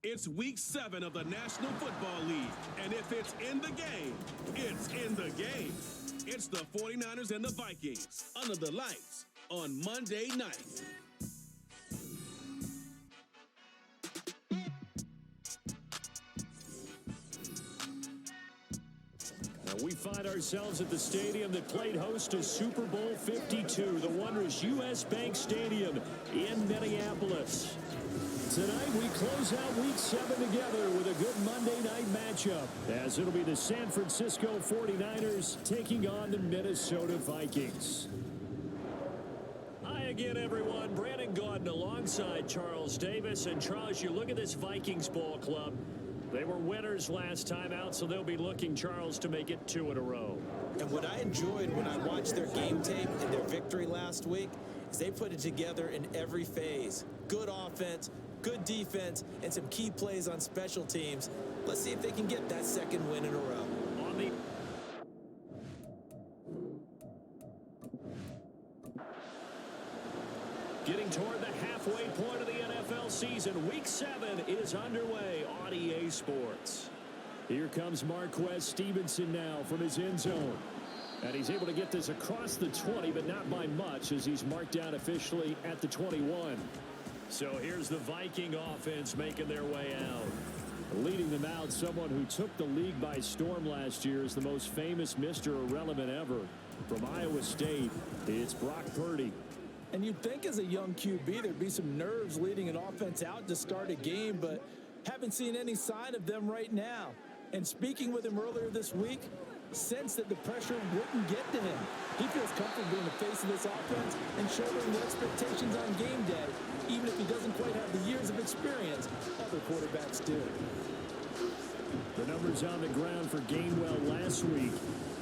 It's week 7 of the National Football League, and if it's in the game, it's in the game. It's the 49ers and the Vikings under the lights on Monday night. We find ourselves at the stadium that played host to Super Bowl 52, the wondrous U.S. Bank Stadium in Minneapolis. Tonight, we close out Week 7 together with a good Monday night matchup, as it'll be the San Francisco 49ers taking on the Minnesota Vikings. Hi again, everyone. Brandon Gaudin alongside Charles Davis. And Charles, you look at this Vikings ball club. They were winners last time out, so they'll be looking, Charles, to make it 2 in a row. And what I enjoyed when I watched their game tape and their victory last week is they put it together in every phase. Good offense, good defense, and some key plays on special teams. Let's see if they can get that second win in a row. Getting toward the halfway point of the NFL season, Week 7 is underway on EA Sports. Here comes Marquez Stevenson now from his end zone. And he's able to get this across the 20, but not by much, as he's marked down officially at the 21. So here's the Viking offense making their way out. Leading them out, someone who took the league by storm last year is the most famous Mr. Irrelevant ever. From Iowa State, it's Brock Purdy. And you'd think as a young QB there'd be some nerves leading an offense out to start a game, but haven't seen any sign of them right now. And speaking with him earlier this week, sensed that the pressure wouldn't get to him. He feels comfortable being the face of this offense and shouldering the expectations on game day, even if he doesn't quite have the years of experience other quarterbacks do. The numbers on the ground for Gainwell last week.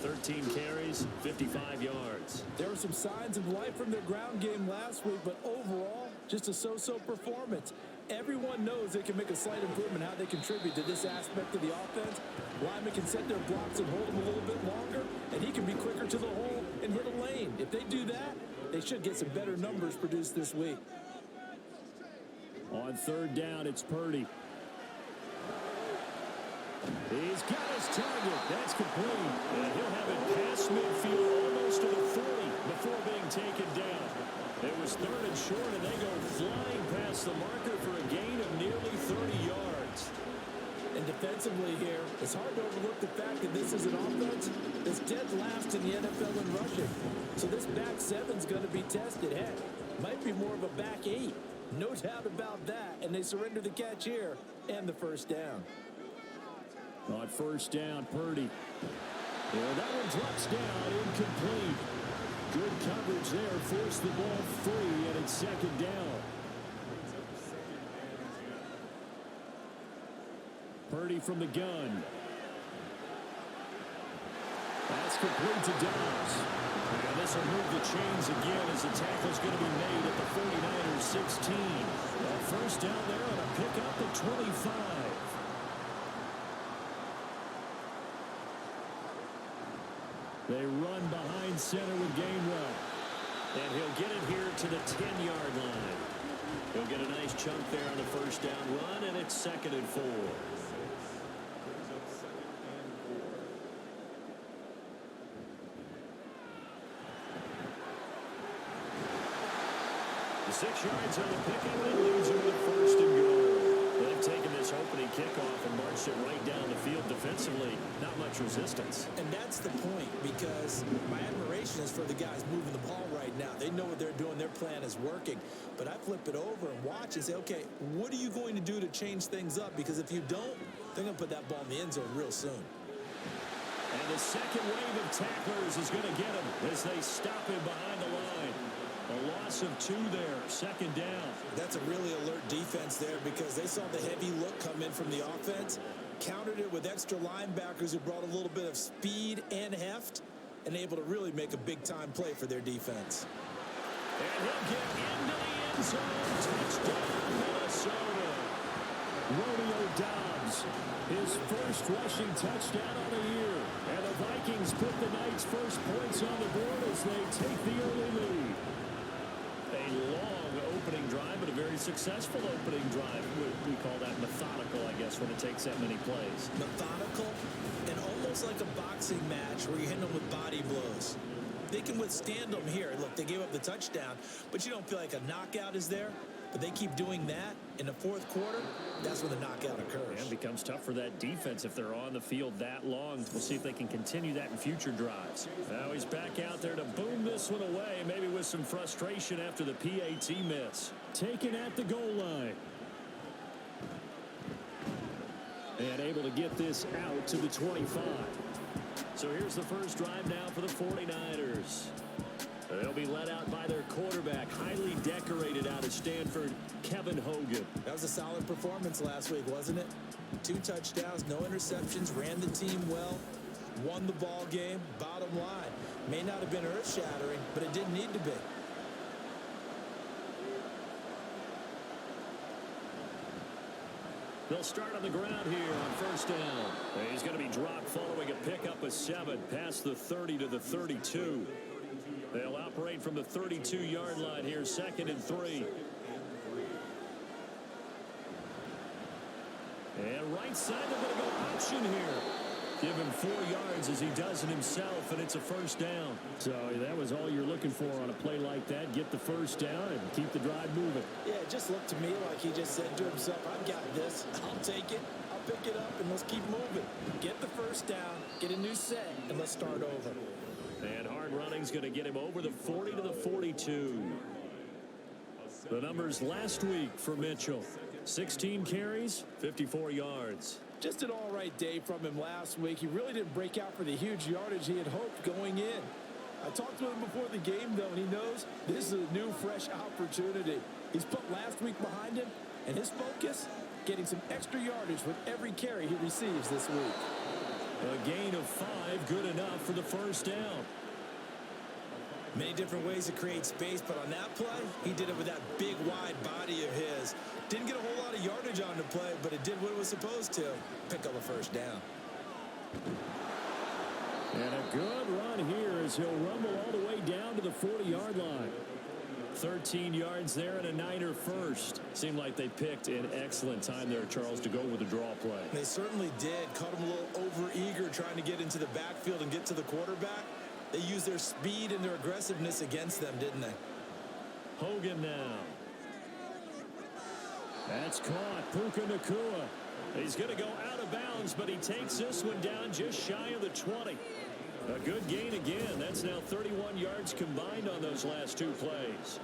13 carries, 55 yards. There were some signs of life from their ground game last week, but overall, just a so-so performance. Everyone knows they can make a slight improvement how they contribute to this aspect of the offense. Linemen can set their blocks and hold them a little bit longer, and he can be quicker to the hole and hit a lane. If they do that, they should get some better numbers produced this week. On third down, it's Purdy. He's got his target. That's complete. And he'll have it past midfield almost to the 40 before being taken down. It was third and short, and they go flying past the marker for a gain of nearly 30 yards. And defensively here, it's hard to overlook the fact that this is an offense that's dead last in the NFL in rushing. So this back seven's going to be tested. Heck, might be more of a back 8. No doubt about that. And they surrender the catch here and the first down. On first down, Purdy. Yeah, that one drops down, incomplete. Good coverage there, forced the ball free, and it's second down. Purdy from the gun. That's complete to Dobbs. And this will move the chains again as the tackle's going to be made at the 49ers 16. A first down there on a pickup at 25. They run behind center with Gainwell. And he'll get it here to the 10-yard line. He'll get a nice chunk there on the first down run, and it's 2nd and 4. The 6 yards on the pickup and leaves him with first and goal. They've taken this opening kickoff and marched it right down the field defensively. Not much resistance. And that's the point, because my admiration is for the guys moving the ball right now. They know what they're doing. Their plan is working. But I flip it over and watch and say, okay, what are you going to do to change things up? Because if you don't, they're going to put that ball in the end zone real soon. And the second wave of tacklers is going to get him as they stop him behind the line. A loss of 2 there, 2nd down. That's a really alert defense there, because they saw the heavy look come in from the offense, countered it with extra linebackers who brought a little bit of speed and heft, and able to really make a big-time play for their defense. And he'll get into the end zone. Touchdown, Minnesota. Romeo Dobbs, his first rushing touchdown on the year. And the Vikings put the Knights' first points on the board as they take the early lead. A long opening drive, but a very very successful opening drive. We call that methodical, I guess, when it takes that many plays. Methodical and almost like a boxing match where you're hitting them with body blows. They can withstand them here. Look, they gave up the touchdown, but you don't feel like a knockout is there. But they keep doing that in the fourth quarter. That's when the knockout occurs. And it becomes tough for that defense if they're on the field that long. We'll see if they can continue that in future drives. Now he's back out there to boom this one away, maybe with some frustration after the PAT miss. Taken at the goal line. And able to get this out to the 25. So here's the first drive now for the 49ers. They'll be led out by their quarterback, highly decorated out of Stanford, Kevin Hogan. That was a solid performance last week, wasn't it? 2 touchdowns, no interceptions, ran the team well, won the ball game. Bottom line, may not have been earth-shattering, but it didn't need to be. They'll start on the ground here on first down. He's going to be dropped following a pickup of 7 past the 30 to the 32. They'll operate from the 32-yard line here, 2nd and 3. And right side, they're going to go option here. Give him 4 yards as he does it himself, and it's a first down. So that was all you're looking for on a play like that. Get the first down and keep the drive moving. Yeah, it just looked to me like he just said to himself, I've got this. I'll take it. I'll pick it up, and let's keep moving. Get the first down, get a new set, and let's start over. And hard running's going to get him over the 40 to the 42. The numbers last week for Mitchell. 16 carries, 54 yards. Just an all-right day from him last week. He really didn't break out for the huge yardage he had hoped going in. I talked to him before the game, though, and he knows this is a new, fresh opportunity. He's put last week behind him, and his focus, getting some extra yardage with every carry he receives this week. A gain of 5, good enough for the first down. Many different ways to create space, but on that play, he did it with that big, wide body of his. Didn't get a whole lot of yardage on the play, but it did what it was supposed to. Pick up a first down. And a good run here as he'll rumble all the way down to the 40-yard line. 13 yards there and a Niner first. Seemed like they picked an excellent time there, Charles, to go with the draw play. They certainly did. Caught him a little over-eager trying to get into the backfield and get to the quarterback. They used their speed and their aggressiveness against them, didn't they? Hogan now. That's caught. Puka Nacua. He's going to go out of bounds, but he takes this one down just shy of the 20. A good gain again. That's now 31 yards combined on those last 2 plays.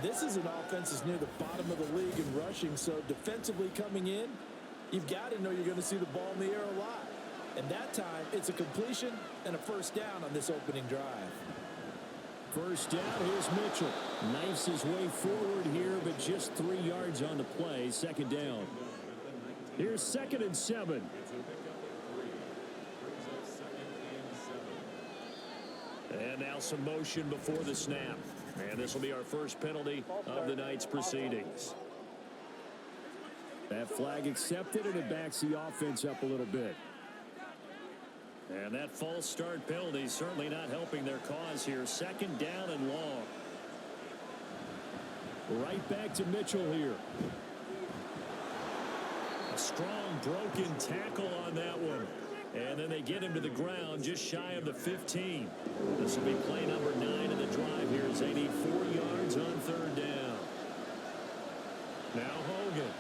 This is an offense that's near the bottom of the league in rushing, so defensively coming in, you've got to know you're going to see the ball in the air a lot. And that time, it's a completion and a first down on this opening drive. First down, here's Mitchell. Knifes his way forward here, but just 3 yards on the play. 2nd down. Here's 2nd and 7. And now some motion before the snap. And this will be our first penalty of the night's proceedings. That flag accepted, and it backs the offense up a little bit. And that false start penalty certainly not helping their cause here. 2nd down and long. Right back to Mitchell here. A strong broken tackle on that one. And then they get him to the ground just shy of the 15. This will be play number 9 in the drive here as they need 4 yards on 3rd down. Now Hogan.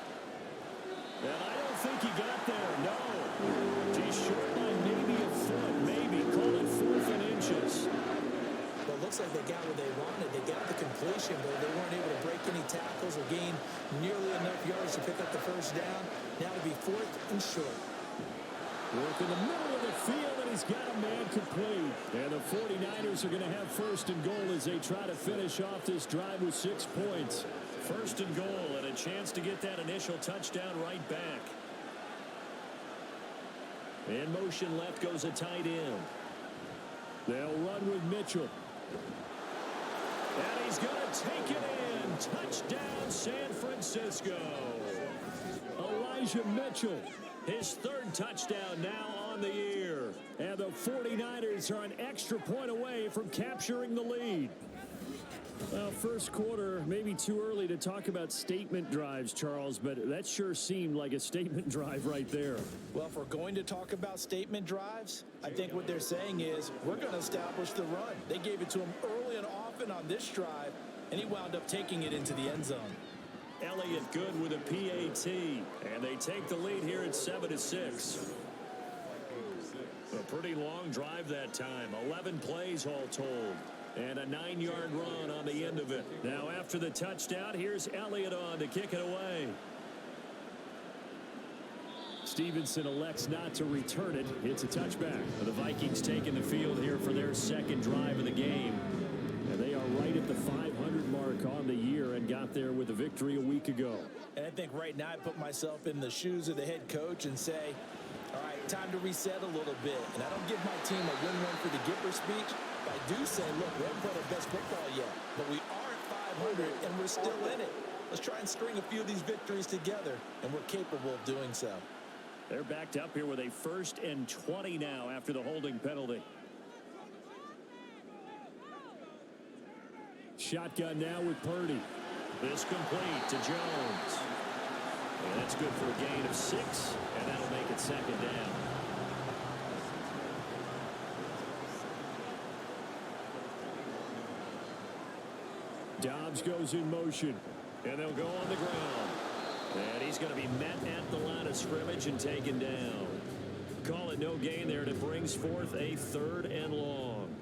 And I don't think he got there. No. He's short by maybe a foot. Maybe. Call it 4th and inches. Well, it looks like they got what they wanted. They got the completion, but they weren't able to break any tackles or gain nearly enough yards to pick up the first down. Now to be 4th and short. Work in the middle of the field, and he's got a man complete. And the 49ers are going to have 1st and goal as they try to finish off this drive with 6 points. 1st and goal, and a chance to get that initial touchdown right back. In motion left goes a tight end. They'll run with Mitchell. And he's going to take it in. Touchdown, San Francisco. Elijah Mitchell. His 3rd touchdown now on the year. And the 49ers are an extra point away from capturing the lead. Well, first quarter, maybe too early to talk about statement drives, Charles, but that sure seemed like a statement drive right there. Well, if we're going to talk about statement drives, I think what they're saying is we're going to establish the run. They gave it to him early and often on this drive, and he wound up taking it into the end zone. Elliott good with a PAT, and they take the lead here at 7-6. A pretty long drive that time, 11 plays all told. And a 9-yard run on the end of it. Now after the touchdown, here's Elliott on to kick it away. Stevenson elects not to return it. It's a touchback. The Vikings taking the field here for their second drive of the game. And they are right at the 500 mark on the year and got there with a victory a week ago. And I think right now I put myself in the shoes of the head coach and say, all right, time to reset a little bit. And I don't give my team a win one for the Gipper speech. I do say, look, we haven't played our best football yet, but we are at 500, and we're still in it. Let's try and string a few of these victories together, and we're capable of doing so. They're backed up here with a 1st and 20 now after the holding penalty. Shotgun now with Purdy. This complete to Jones. And that's good for a gain of 6, and that'll make it 2nd down. Dobbs goes in motion, and they'll go on the ground. And he's going to be met at the line of scrimmage and taken down. Call it no gain there, and it brings forth a 3rd and long.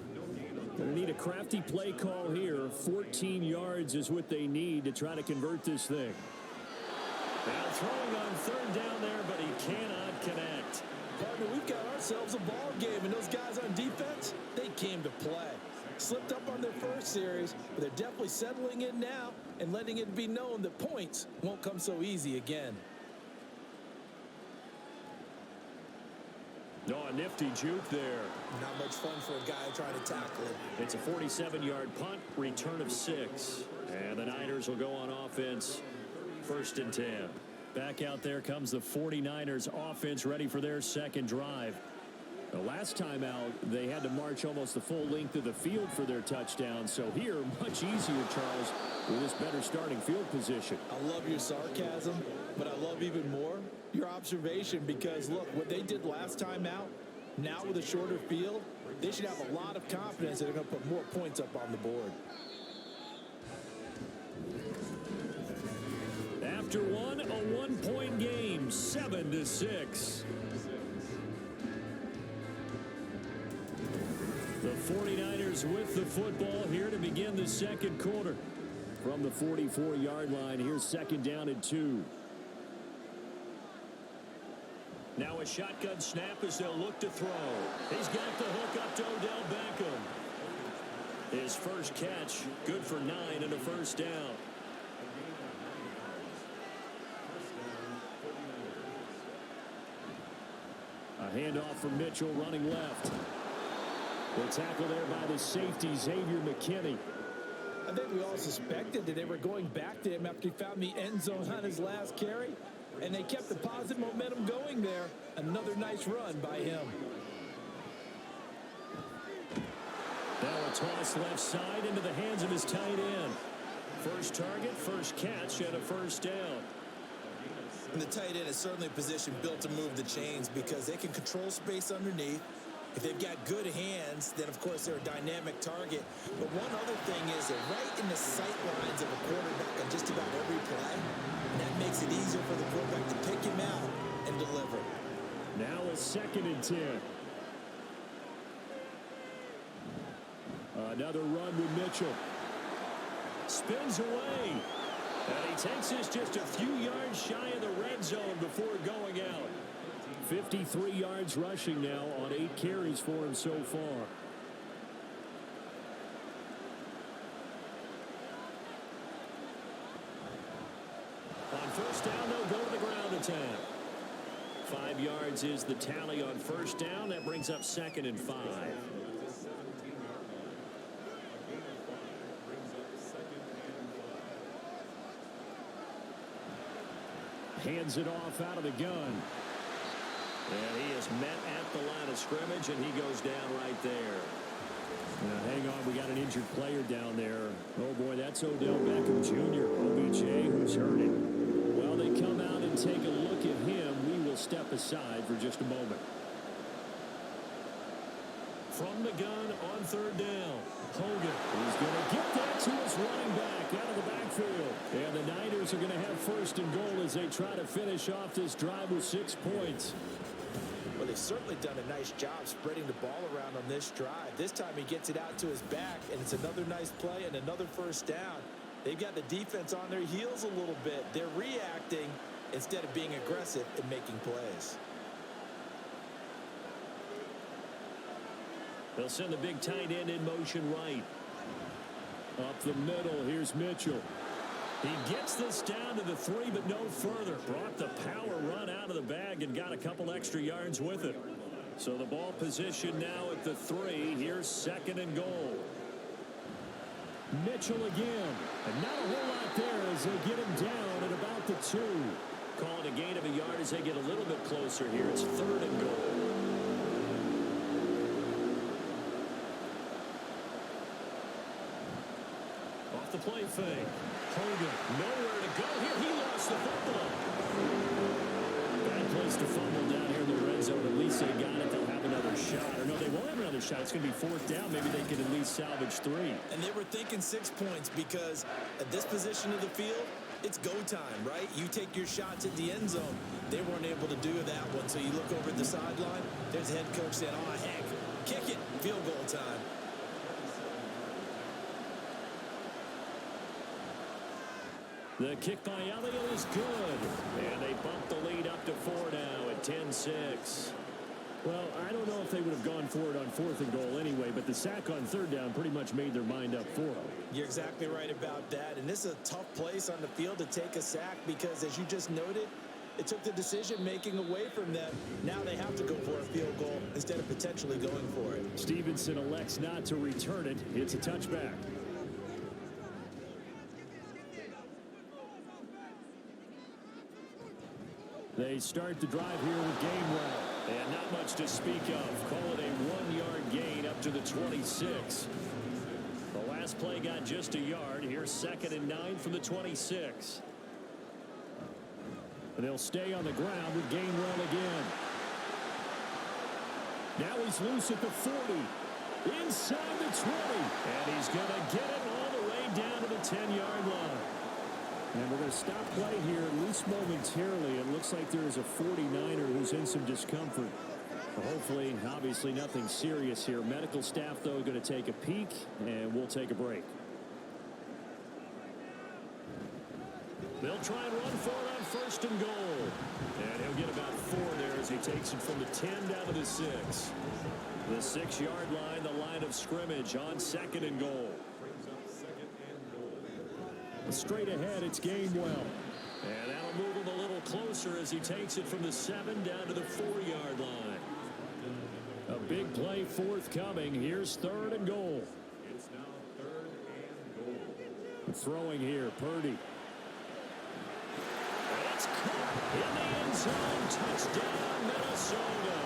They need a crafty play call here. 14 yards is what they need to try to convert this thing. Now throwing on 3rd down there, but he cannot connect. Partner, we've got ourselves a ball game, and those guys on defense, they came to play. Slipped up on their first series, but they're definitely settling in now and letting it be known that points won't come so easy again. No, a nifty juke there. Not much fun for a guy trying to tackle it. It's a 47-yard punt, return of 6. And the Niners will go on offense, 1st and 10. Back out there comes the 49ers offense ready for their second drive. The last time out, they had to march almost the full length of the field for their touchdown. So here, much easier, Charles, with this better starting field position. I love your sarcasm, but I love even more your observation because, look, what they did last time out, now with a shorter field, they should have a lot of confidence that they're going to put more points up on the board. After one, a one-point game, 7-6. The 49ers with the football here to begin the second quarter. From the 44-yard line, here's 2nd down and 2. Now a shotgun snap as they'll look to throw. He's got the hook up to Odell Beckham. His first catch, good for 9 and a 1st down. A handoff from Mitchell running left. The tackle there by the safety, Xavier McKinney. I think we all suspected that they were going back to him after he found the end zone on his last carry, and they kept the positive momentum going there. Another nice run by him. Now a toss left side into the hands of his tight end. First target, first catch, and a 1st down. And the tight end is certainly a position built to move the chains because they can control space underneath. If they've got good hands, then, of course, they're a dynamic target. But one other thing is they're right in the sight lines of a quarterback on just about every play. And that makes it easier for the quarterback to pick him out and deliver. Now a 2nd and 10. Another run with Mitchell. Spins away. And he takes this just a few yards shy of the red zone before going out. 53 yards rushing now on 8 carries for him so far. On 1st down, they'll go to the ground attack. 5 yards is the tally on 1st down. That brings up 2nd and 5. Hands it off out of the gun. And he is met at the line of scrimmage, and he goes down right there. Now, hang on, we got an injured player down there. Oh, boy, that's Odell Beckham Jr., OBJ, who's hurting. Well, they come out and take a look at him. We will step aside for just a moment. From the gun on third down, Hogan is going to get that to his running back out of the backfield. And the Niners are going to have first and goal as they try to finish off this drive with 6 points. Well, they've certainly done a nice job spreading the ball around on this drive. This time he gets it out to his back, and it's another nice play and another first down. They've got the defense on their heels a little bit. They're reacting instead of being aggressive and making plays. They'll send the big tight end in motion right. Up the middle, here's Mitchell. He gets this down to the 3, but no further. Brought the power run out of the bag and got a couple extra yards with it. So the ball position now at the 3. Here's second and goal. Mitchell again. And not a whole lot there as they get him down at about the 2. Calling a gain of a yard as they get a little bit closer here. It's third and goal. Off the play fake. Hogan, nowhere to go here. He lost the football. Bad place to fumble down here in the red zone. At least they got it. They'll have another shot. Or no, they won't have another shot. It's going to be fourth down. Maybe they can at least salvage 3. And they were thinking 6 points because at this position of the field, it's go time, right? You take your shots at the end zone. They weren't able to do that one. So you look over at the sideline. There's the head coach saying, oh, heck, kick it. Field goal time. The kick by Elliott is good. And they bump the lead up to 4 now at 10-6. Well, I don't know if they would have gone for it on fourth and goal anyway, but the sack on third down pretty much made their mind up for them. You're exactly right about that. And this is a tough place on the field to take a sack because, as you just noted, it took the decision-making away from them. Now they have to go for a field goal instead of potentially going for it. Stevenson elects not to return it. It's a touchback. They start the drive here with Gainwell. And not much to speak of. Call it a 1-yard gain up to the 26. The last play got just a yard. Here's second and 9 from the 26. And they'll stay on the ground with Gainwell again. Now he's loose at the 40. Inside the 20. And he's going to get it all the way down to the 10-yard line. And we're going to stop play here, at least momentarily. It looks like there is a 49er who's in some discomfort. Hopefully, obviously, nothing serious here. Medical staff, though, going to take a peek, and we'll take a break. They'll try and run for it on first and goal. And he'll get about 4 there as he takes it from the 10 down to the 6. The 6-yard line, the line of scrimmage on second and goal. Straight ahead, it's Gainwell. And that'll move him a little closer as he takes it from the 7 down to the 4-yard line. A big play forthcoming. Here's third and goal. It's now third and goal. Throwing here, Purdy. It's caught in the end zone. Touchdown, Minnesota.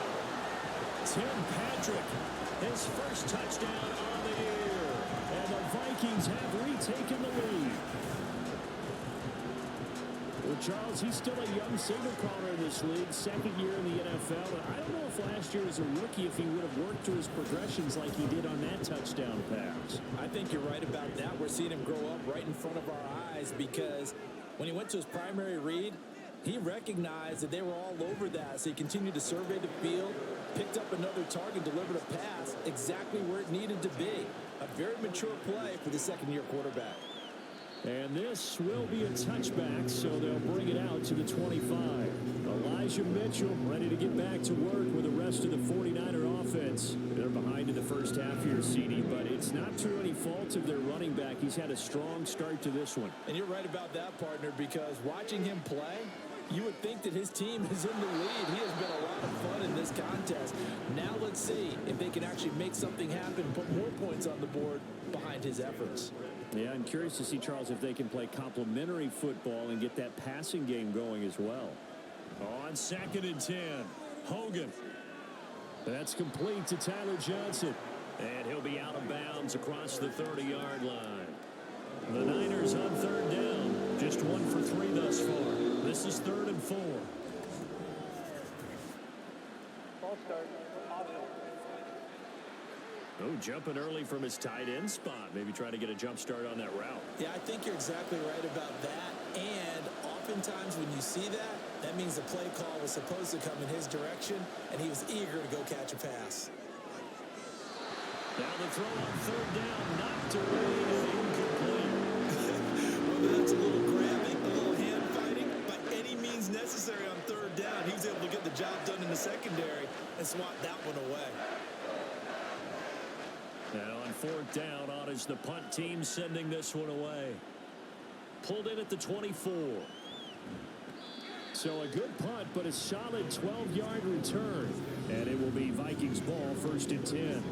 Tim Patrick, his first touchdown on the year. And the Vikings have retaken the lead. Well, Charles, he's still a young signal caller in this league, second year in the NFL. And I don't know if last year as a rookie, if he would have worked through his progressions like he did on that touchdown pass. I think you're right about that. We're seeing him grow up right in front of our eyes because when he went to his primary read, he recognized that they were all over that. So he continued to survey the field, picked up another target, delivered a pass exactly where it needed to be. A very mature play for the second-year quarterback. And this will be a touchback, so they'll bring it out to the 25. Elijah Mitchell ready to get back to work with the rest of the 49er offense. They're behind in the first half here, CD, but it's not to any fault of their running back. He's had a strong start to this one. And you're right about that, partner, because watching him play, you would think that his team is in the lead. He has been a lot of fun in this contest. Now let's see if they can actually make something happen, put more points on the board behind his efforts. Yeah, I'm curious to see, Charles, if they can play complementary football and get that passing game going as well. On second and 10, Hogan. That's complete to Tyler Johnson. And he'll be out of bounds across the 30-yard line. The Niners on third down. Just 1 for 3 thus far. This is 3rd and 4. Oh, jumping early from his tight end spot. Maybe try to get a jump start on that route. Yeah, I think you're exactly right about that. And oftentimes when you see that, that means the play call was supposed to come in his direction, and he was eager to go catch a pass. Now the throw on third down, knocked away and incomplete. Well, that's a little grabbing, a little hand fighting. By any means necessary on third down, he was able to get the job done in the secondary and swat that one away. Now on 4th down, on is the punt team sending this one away. Pulled in at the 24. So a good punt, but a solid 12-yard return. And it will be Vikings ball, 1st and 10.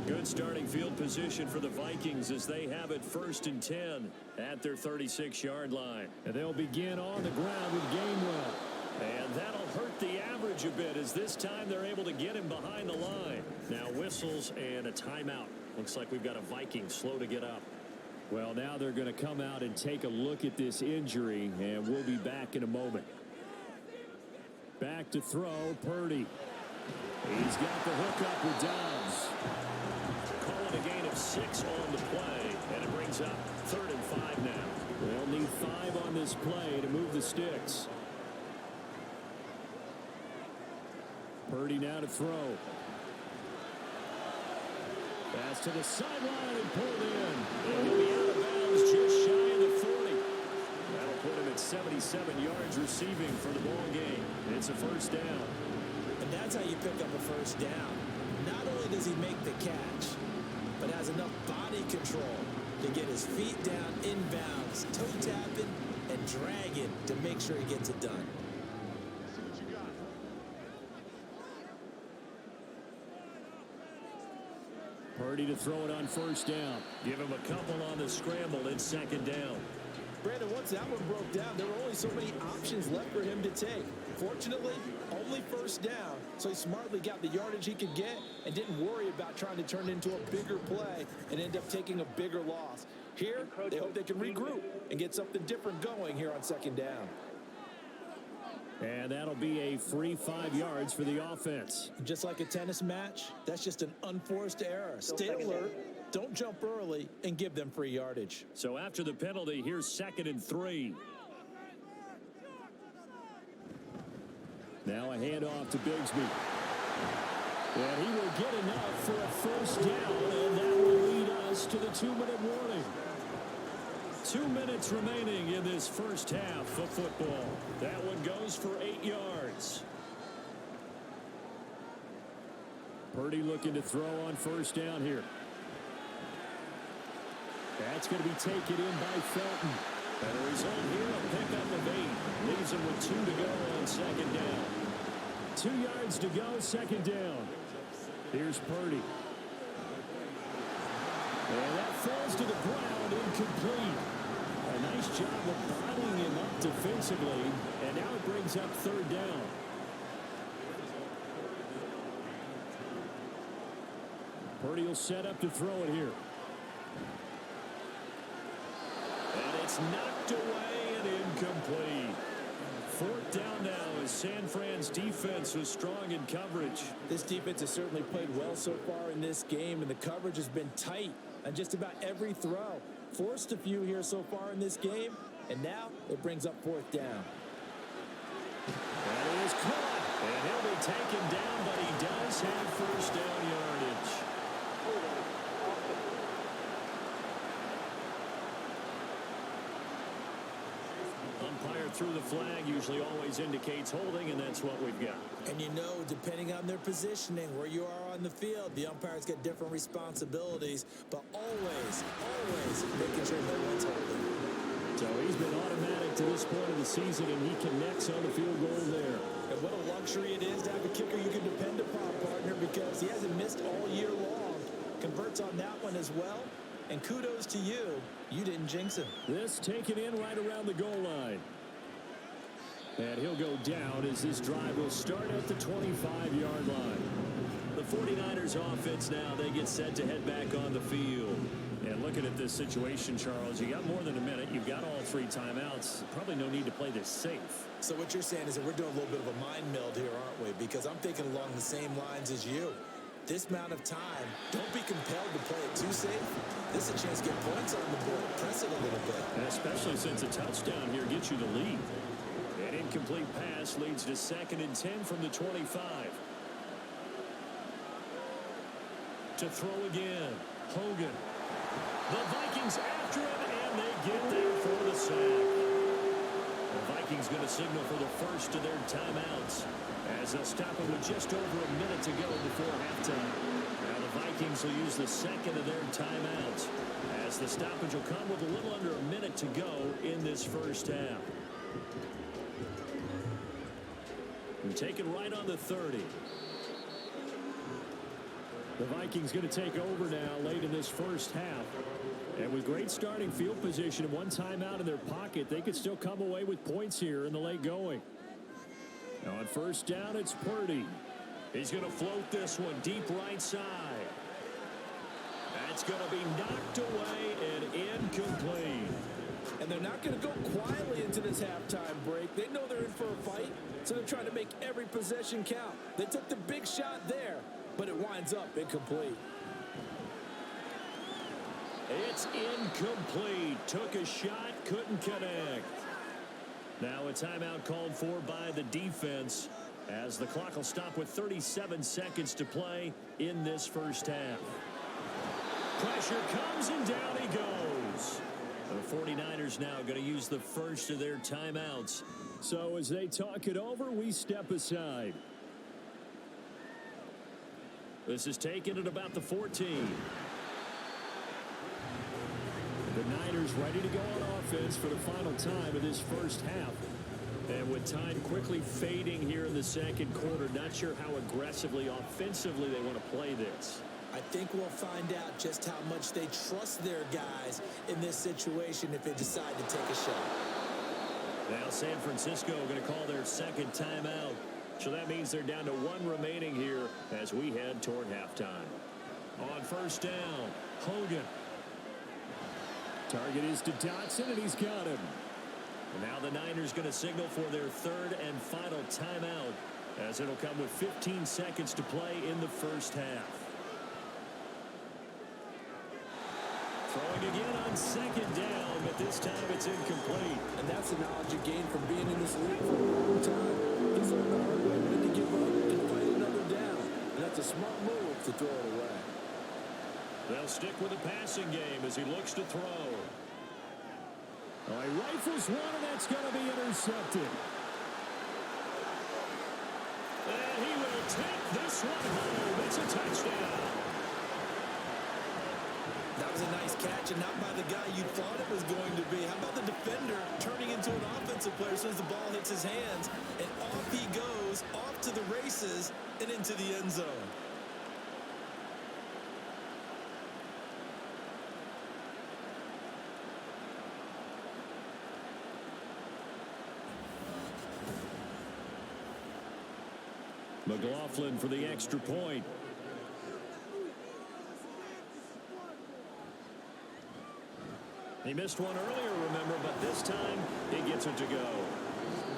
Good starting field position for the Vikings as they have it 1st and 10 at their 36-yard line. And they'll begin on the ground with Gainwell. And that'll hurt the average a bit as this time they're able to get him behind the line. Now whistles and a timeout. Looks like we've got a Viking slow to get up. Well, now they're going to come out and take a look at this injury, and we'll be back in a moment. Back to throw, Purdy. He's got the hook up with Dobbs. Calling a gain of 6 on the play, and it brings up 3rd and 5 now. They'll need 5 on this play to move the sticks. Purdy now to throw. Pass to the sideline and pulled in. And he'll be out of bounds just shy of the 40. That'll put him at 77 yards receiving for the ball game. It's a 1st down. And that's how you pick up a 1st down. Not only does he make the catch, but has enough body control to get his feet down inbounds, toe tapping and dragging to make sure he gets it done. Purdy to throw it on 1st down. Give him a couple on the scramble. It's 2nd down. Brandon, once that one broke down, there were only so many options left for him to take. Fortunately, only 1st down, so he smartly got the yardage he could get and didn't worry about trying to turn it into a bigger play and end up taking a bigger loss. Here, they hope they can regroup and get something different going here on 2nd down. And that'll be a free 5 yards for the offense. Just like a tennis match, that's just an unforced error. Stay alert, don't jump early, and give them free yardage. So after the penalty, here's 2nd and 3. Now a handoff to Bigsby. And he will get enough for a 1st down, and that will lead us to the 2-minute warning. 2 minutes remaining in this 1st half of football. That one goes for 8 yards. Purdy looking to throw on 1st down here. That's going to be taken in by Felton. And the result here, a pickup of 8. Leaves him with 2 to go on 2nd down. 2 yards to go, 2nd down. Here's Purdy. And that falls to the ground, incomplete. A nice job of bottling him up defensively, and now it brings up 3rd down. Purdy will set up to throw it here. And it's knocked away and incomplete. 4th down now as San Fran's defense was strong in coverage. This defense has certainly played well so far in this game, and the coverage has been tight on just about every throw. Forced a few here so far in this game, and now it brings up 4th down. That is caught, and he'll be taken down, but he does have 1st down yardage. Umpire through the flag usually always indicates holding, and that's what we've got. And you know, depending on their positioning, where you are on the field, the umpires get different responsibilities, but always making sure no one's holding. So he's been automatic to this point of the season, and he connects on the field goal there. And what a luxury it is to have a kicker you can depend upon, partner, because he hasn't missed all year long. Converts on that one as well. And kudos to you. You didn't jinx him. This taken in right around the goal line. And he'll go down as this drive will start at the 25-yard line. The 49ers offense now, they get set to head back on the field. And looking at this situation, Charles, you got more than a minute. You've got all 3 timeouts. Probably no need to play this safe. So what you're saying is that we're doing a little bit of a mind meld here, aren't we? Because I'm thinking along the same lines as you. This amount of time, don't be compelled to play it too safe. This is a chance to get points on the board. Press it a little bit. And especially since a touchdown here gets you the lead. An incomplete pass leads to 2nd and 10 from the 25. To throw again. Hogan. The Vikings after him, and they get there for the sack. The Vikings going to signal for the first of their timeouts as they'll stop it with just over a minute to go before halftime. Now the Vikings will use the second of their timeouts as the stoppage will come with a little under a minute to go in this first half. And take it right on the 30. The Vikings going to take over now late in this first half. And with great starting field position and 1 timeout in their pocket, they could still come away with points here in the late going. Now on first down, it's Purdy. He's going to float this one deep right side. That's going to be knocked away and incomplete. And they're not going to go quietly into this halftime break. They know they're in for a fight, so they're trying to make every possession count. They took the big shot there, but it winds up incomplete. It's incomplete. Took a shot, couldn't connect. Now a timeout called for by the defense as the clock will stop with 37 seconds to play in this first half. Pressure comes and down he goes. The 49ers now going to use the first of their timeouts. So as they talk it over, we step aside. This is taken at about the 14. The Niners ready to go on offense for the final time of this first half. And with time quickly fading here in the second quarter, not sure how aggressively, offensively they want to play this. I think we'll find out just how much they trust their guys in this situation if they decide to take a shot. Now San Francisco going to call their second timeout. So that means they're down to 1 remaining here as we head toward halftime. On first down, Hogan. Target is to Dotson, and he's got him. And now the Niners going to signal for their 3rd and final timeout as it'll come with 15 seconds to play in the first half. Throwing again on 2nd down, but this time it's incomplete. And that's the knowledge you gain from being in this league for a long time. He's learned the hard way when to give up and fight another down. And that's a smart move to throw it away. They'll stick with the passing game as he looks to throw. He rifles one, and that's going to be intercepted. And he will take this one home. It's a touchdown. That was a nice catch, and not by the guy you thought it was going to be. How about the defender turning into an offensive player as soon as the ball hits his hands? And off he goes, off to the races, and into the end zone. McLaughlin for the extra point. He missed one earlier, remember, but this time he gets it to go.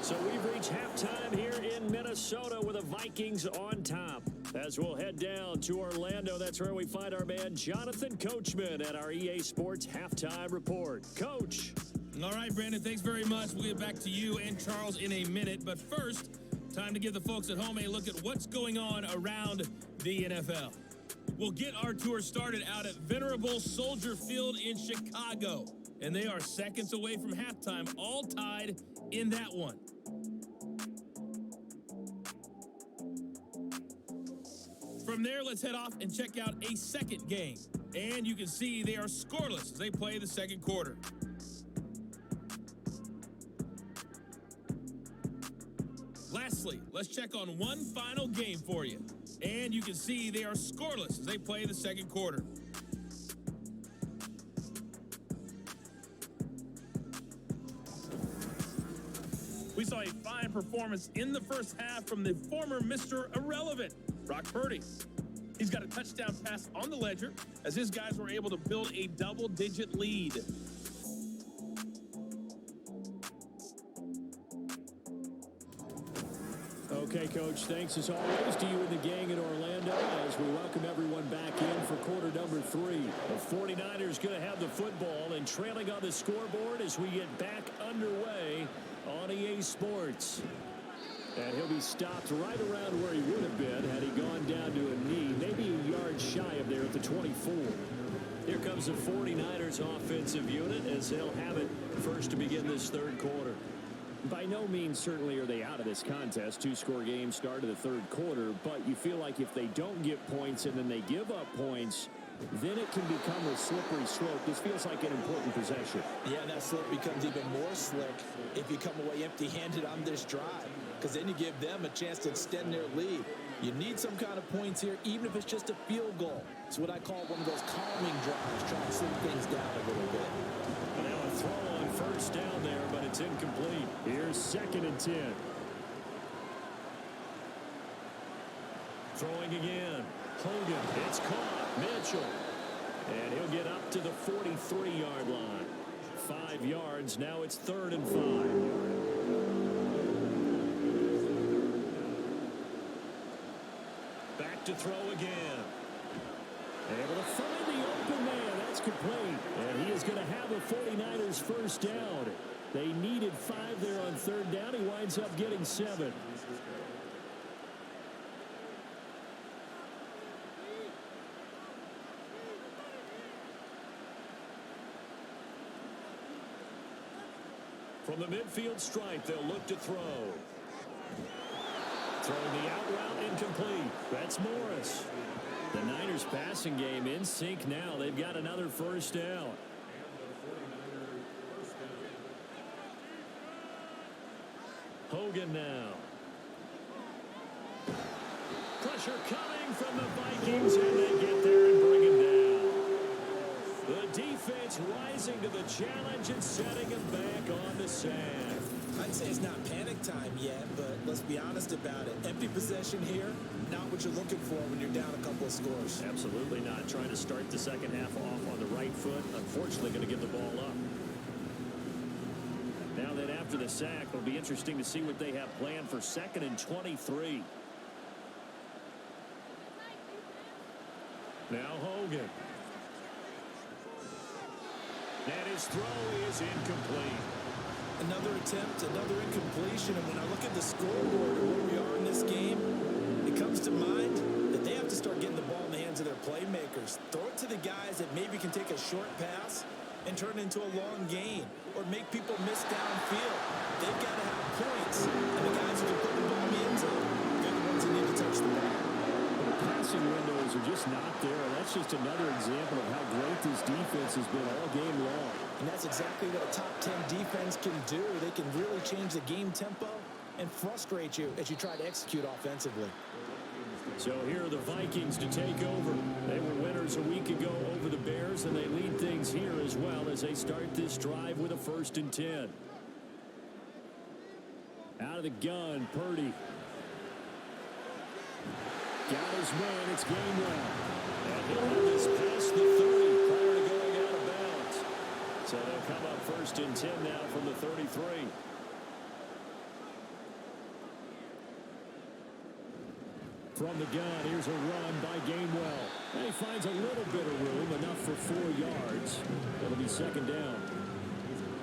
So we've reached halftime here in Minnesota with the Vikings on top. As we'll head down to Orlando, that's where we find our man Jonathan Coachman at our EA Sports Halftime Report. Coach. All right, Brandon, thanks very much. We'll get back to you and Charles in a minute. But first, time to give the folks at home a look at what's going on around the NFL. We'll get our tour started out at Venerable Soldier Field in Chicago. And they are seconds away from halftime, all tied in that one. From there, let's head off and check out a second game. And you can see they are scoreless as they play the second quarter. Lastly, let's check on one final game for you. And you can see they are scoreless as they play the second quarter. We saw a a fine performance in the first half from the former Mr. Irrelevant, Brock Purdy. He's got a touchdown pass on the ledger as his guys were able to build a double-digit lead. Okay, Coach, thanks as always to you and the gang in Orlando as we welcome everyone back in for quarter number 3. The 49ers going to have the football and trailing on the scoreboard as we get back underway on EA Sports. And he'll be stopped right around where he would have been had he gone down to a knee, maybe a yard shy of there at the 24. Here comes the 49ers offensive unit as they'll have it first to begin this third quarter. By no means certainly are they out of this contest. 2-score game start of the third quarter, but you feel like if they don't get points and then they give up points, then it can become a slippery slope. This feels like an important possession. Yeah, and that slope becomes even more slick if you come away empty-handed on this drive, because then you give them a chance to extend their lead. You need some kind of points here, even if it's just a field goal. It's what I call one of those calming drives, trying to slow things down a little bit. Now a throw on first down there, but it's incomplete. Here's 2nd and 10. Throwing again. Hogan, it's caught. Mitchell. And he'll get up to the 43-yard line. 5 yards. Now it's 3rd and 5. Back to throw again. Able to find the open man. That's complete. And he is going to have a 49ers first down. They needed 5 there on 3rd down. He winds up getting 7. From the midfield stripe, they'll look to throw. Throwing the out route, incomplete. That's Morris. The Niners passing game in sync now. They've got another first down. Hogan now. Pressure coming from the Vikings, and they get there and bring him down. The defense rising to the challenge and setting him back on the sand. I'd say it's not panic time yet, but let's be honest about it. Empty possession here, not what you're looking for when you're down a couple of scores. Absolutely not. Trying to start the second half off on the right foot. Unfortunately, going to give the ball up. Now then, after the sack, it'll be interesting to see what they have planned for 2nd and 23. Now Hogan. And his throw is incomplete. Another attempt, another incompletion, and when I look at the scoreboard and where we are in this game, it comes to mind that they have to start getting the ball in the hands of their playmakers. Throw it to the guys that maybe can take a short pass and turn it into a long gain or make people miss downfield. They've got to have points, and the guys who can put the ball in the end zone, they're the ones that need to touch the ball. The passing windows are just not there. That's just another example of how great this defense has been all game long. And that's exactly what a top 10 defense can do. They can really change the game tempo and frustrate you as you try to execute offensively. So here are the Vikings to take over. They were winners a week ago over the Bears, and they lead things here as well as they start this drive with a 1st and 10. Out of the gun, Purdy. Got his man, it's Gainwell. And he'll have this past the 30 prior to going out of bounds. So they'll come up 1st and 10 now from the 33. From the gun, here's a run by Gainwell. And he finds a little bit of room, enough for 4 yards. That'll be 2nd down.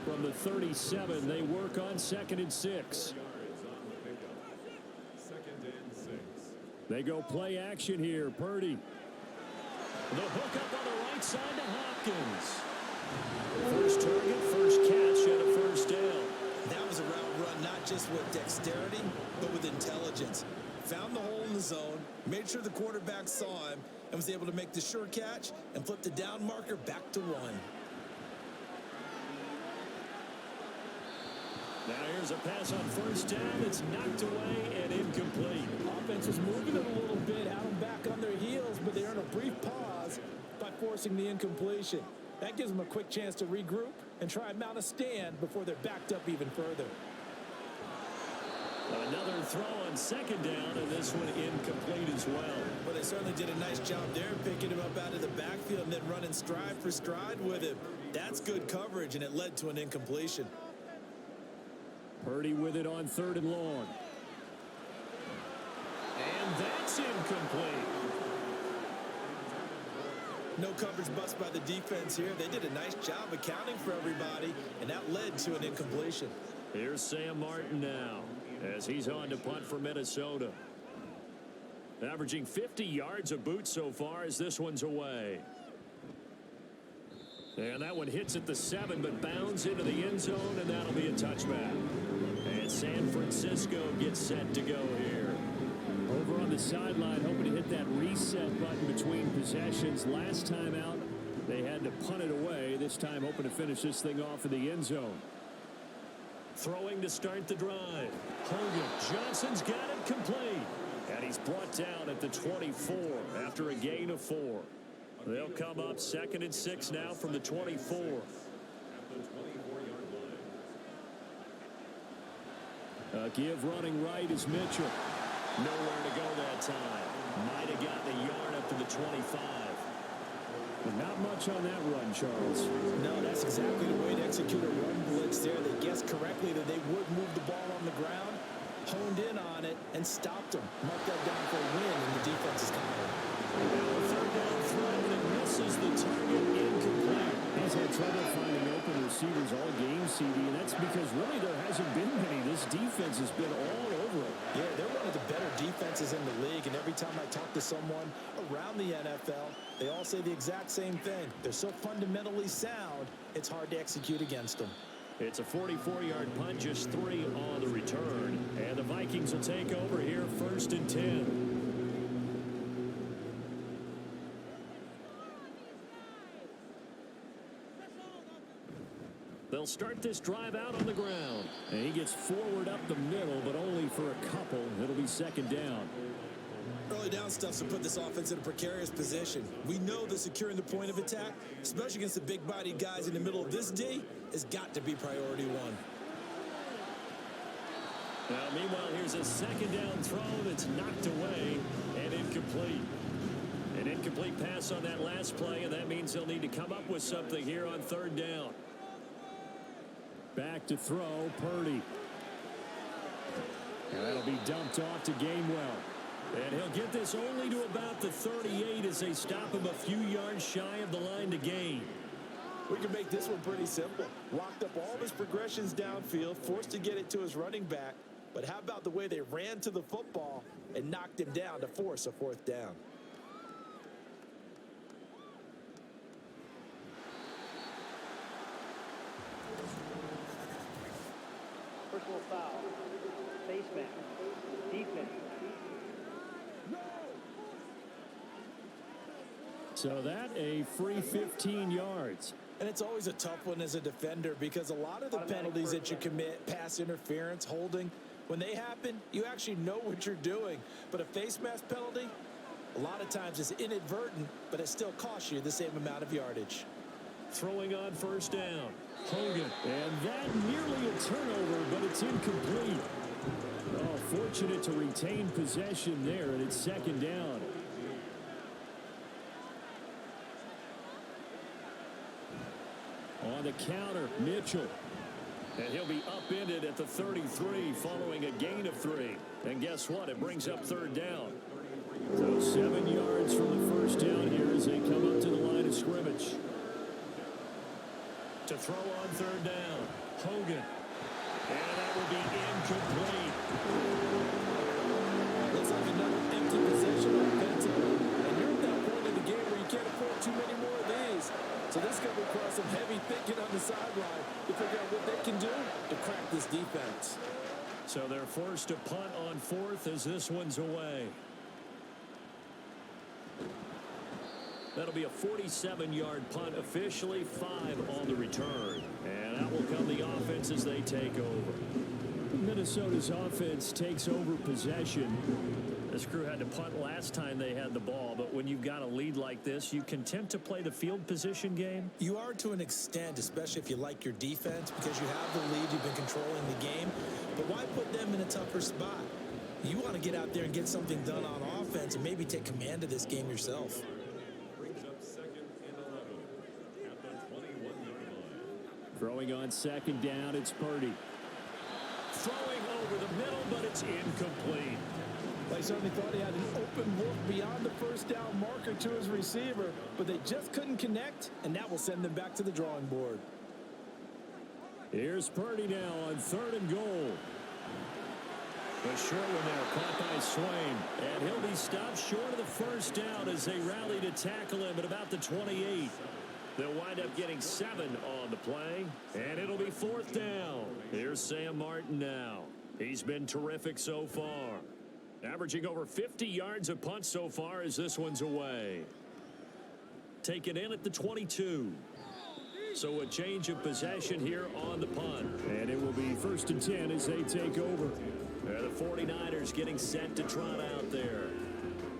From the 37, they work on 2nd and 6. They go play action here. Purdy. The hook up on the right side to Hopkins. First target, first catch, and a 1st down. That was a route run, not just with dexterity, but with intelligence. Found the hole in the zone, made sure the quarterback saw him, and was able to make the sure catch and flip the down marker back to 1. Now here's a pass on 1st down. It's knocked away and incomplete. Offense was moving it a little bit, had them back on their heels, but they earn a brief pause by forcing the incompletion. That gives them a quick chance to regroup and try and mount a stand before they're backed up even further. Another throw on second down, and this one incomplete as well. Well, they certainly did a nice job there, picking him up out of the backfield and then running stride for stride with him. That's good coverage, and it led to an incompletion. Purdy with it on 3rd and long. And that's incomplete. No coverage bust by the defense here. They did a nice job accounting for everybody, and that led to an incompletion. Here's Sam Martin now as he's on to punt for Minnesota. Averaging 50 yards a boot so far as this one's away. And that one hits at the 7, but bounds into the end zone, and that'll be a touchback. And San Francisco gets set to go here. Over on the sideline, hoping to hit that reset button between possessions. Last time out, they had to punt it away. This time, hoping to finish this thing off in the end zone. Throwing to start the drive. Hogan. Johnson's got it complete. And he's brought down at the 24 after a gain of 4. They'll come up 2nd and 6 now from the 24. Give running right is Mitchell. Nowhere to go that time. Might have gotten a yard up to the 25. But not much on that run, Charles. No, that's exactly the way to execute a run blitz there. They guessed correctly that they would move the ball on the ground, honed in on it, and stopped them. Marked that down for a win in the defense's column. Now a 3rd down throw, and it misses the target, incomplete. He's had trouble finding open receivers all game, CD, and that's because really there hasn't been many. This defense has been all over it. Yeah, they're one of the better defenses in the league, and every time I talk to someone around the NFL, they all say the exact same thing. They're so fundamentally sound, it's hard to execute against them. It's a 44-yard punt, just 3 on the return. And the Vikings will take over here, 1st and 10. They'll start this drive out on the ground. And he gets forward up the middle, but only for a couple. It'll be 2nd down. Early down stuff's to put this offense in a precarious position. We know that securing the point of attack, especially against the big-bodied guys in the middle of this D, has got to be priority 1. Now, meanwhile, here's a 2nd down throw that's knocked away and incomplete. An incomplete pass on that last play, and that means they'll need to come up with something here on 3rd down. Back to throw, Purdy. And that'll be dumped off to Gainwell. And he'll get this only to about the 38 as they stop him a few yards shy of the line to gain. We can make this one pretty simple. Locked up all of his progressions downfield, forced to get it to his running back. But how about the way they ran to the football and knocked him down to force a 4th down? Personal foul. Face mask. Defense. So that a free 15 yards. And it's always a tough one as a defender because a lot of the penalties that you commit, pass interference, holding, when they happen, you actually know what you're doing. But a face mask penalty, a lot of times it's inadvertent, but it still costs you the same amount of yardage. Throwing on 1st down. Hogan. And that nearly a turnover, but it's incomplete. Oh, fortunate to retain possession there, and it's 2nd down. On the counter, Mitchell. And he'll be upended at the 33 following a gain of 3. And guess what? It brings up 3rd down. So 7 yards from the 1st down here as they come up to the line of scrimmage. To throw on 3rd down, Hogan. And that will be incomplete. Looks like another empty possession offensively. And you're at that point in the game where you can't afford too many more of these. So this is going to require some heavy thinking on the sideline to figure out what they can do to crack this defense. So they're forced to punt on 4th as this one's away. That'll be a 47-yard punt, officially 5 on the return. And out will come the offense as they take over. Minnesota's offense takes over possession. This crew had to punt last time they had the ball, but when you've got a lead like this, you content to play the field position game? You are to an extent, especially if you like your defense, because you have the lead, you've been controlling the game. But why put them in a tougher spot? You want to get out there and get something done on offense and maybe take command of this game yourself. Brings up 2nd and 11 at the 21-yard line. Throwing on 2nd down, it's Purdy. Throwing over the middle, but it's incomplete. They certainly thought he had an open look beyond the first down marker to his receiver, but they just couldn't connect, and that will send them back to the drawing board. Here's Purdy now on 3rd and goal. A short one there, caught by Swain, and he'll be stopped short of the first down as they rally to tackle him at about the 28. They'll wind up getting 7 on the play, and it'll be 4th down. Here's Sam Martin now. He's been terrific so far. Averaging over 50 yards a punt so far as this one's away. Taken in at the 22. So a change of possession here on the punt. And it will be 1st and 10 as they take over. The 49ers getting set to trot out there.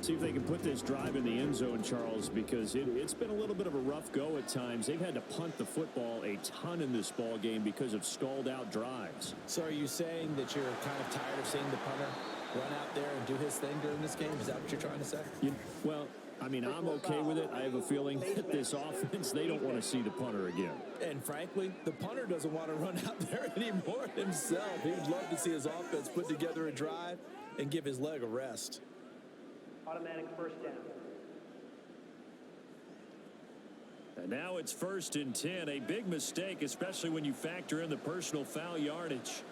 See if they can put this drive in the end zone, Charles, because it's been a little bit of a rough go at times. They've had to punt the football a ton in this ball game because of stalled out drives. So are you saying that you're kind of tired of seeing the punter run out there and do his thing during this game? Is that what you're trying to say? Well, I mean, I'm okay with it. I have a feeling that this offense, they don't want to see the punter again. And frankly, the punter doesn't want to run out there anymore himself. He would love to see his offense put together a drive and give his leg a rest. Automatic first down. And now it's 1st and 10. A big mistake, especially when you factor in the personal foul yardage.